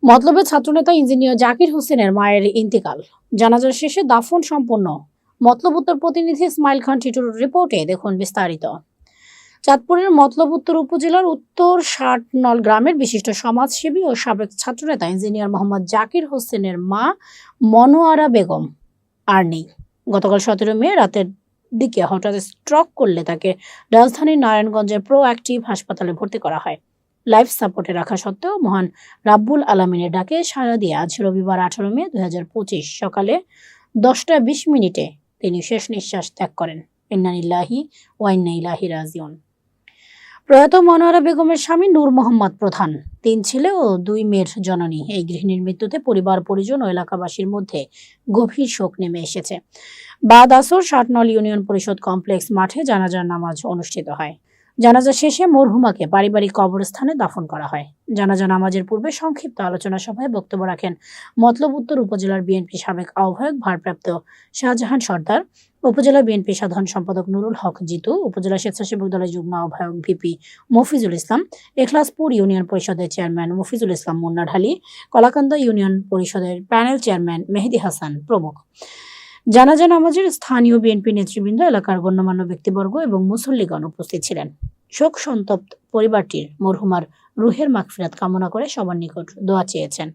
মতলবে ছাত্রনেতা ইঞ্জিনিয়ার জাকির হোসেনের মায়ের ইন্তেকাল, জানাজা শেষে দাফন সম্পন্ন। মতলব উত্তর প্রতিনিধি ইসমাইল খান টিটুর রিপোর্টে দেখুন বিস্তারিত। চাঁদপুরের মতলব উত্তর উপজেলার উত্তর ষাটনল গ্রামের বিশিষ্ট সমাজসেবী ও সাবেক ছাত্রনেতা ইঞ্জিনিয়ার মোহাম্মদ জাকির হোসেনের মা মনোয়ারা বেগম আর নেই। গতকাল 17 মে রাতের দিকে হঠাৎ স্ট্রোক করলে তাকে রাজধানীর নারায়ণগঞ্জের প্রোঅ্যাক্টিভ হাসপাতালে ভর্তি করা হয়। লাইফ সাপোর্টে রাখা সত্ত্বেও মহান রাব্বুল আলামিনের ডাকে সাড়া দিয়ে আজ রবিবার 18 মে 2025 সকালে 10টা 20 মিনিটে তিনি শেষ নিঃশ্বাস ত্যাগ করেন। ইন্না লিল্লাহি ওয়া ইন্না ইলাইহি রাজিউন। প্রয়াত মনোয়ারা বেগমের স্বামী নূর মোহাম্মদ প্রধান, 3 ছেলে ও 2 মেয়ের জননী। এই গৃহিণীর মৃত্যুতে পরিবার পরিজন ও এলাকাবাসীর মধ্যে গভীর শোক নেমে এসেছে। বাদ আসর ষাটনল ইউনিয়ন পরিষদ কমপ্লেক্স মাঠে জানাজার নামাজ অনুষ্ঠিত হয়। জানাজা শেষে মরহুমাকে পারিবারিক কবরস্থানে দাফন করা হয়। জানাজা নামাজের পূর্বে সংক্ষিপ্ত আলোচনা সভায় বক্তব্য রাখেন মতলব উত্তর উপজেলার বিএনপি সাবেক আহ্বায়ক ভারপ্রাপ্ত শাহজাহান সর্দার, উপজেলা বিএনপি সাধারণ সম্পাদক নুরুল হক জিতু, উপজেলা স্বেচ্ছাসেবক দলের যুগ্ম আহ্বায়ক ভিপি মফিজুল ইসলাম, এখলাসপুর ইউনিয়ন পরিষদের চেয়ারম্যান মফিজুল ইসলাম মুন্না ঢালি, কলাকান্দা ইউনিয়ন পরিষদের প্যানেল চেয়ারম্যান মেহেদি হাসান প্রমুখ। জানাজা নামাজের স্থানীয় বিএনপি নেতৃবৃন্দ, এলাকার গণ্যমান্য ব্যক্তিবর্গ এবং মুসল্লিগণ উপস্থিত ছিলেন। শোক সন্তপ্ত পরিবারটির মরহুমার রুহের মাগফিরাত কামনা করে সবার নিকট দোয়া চেয়েছেন।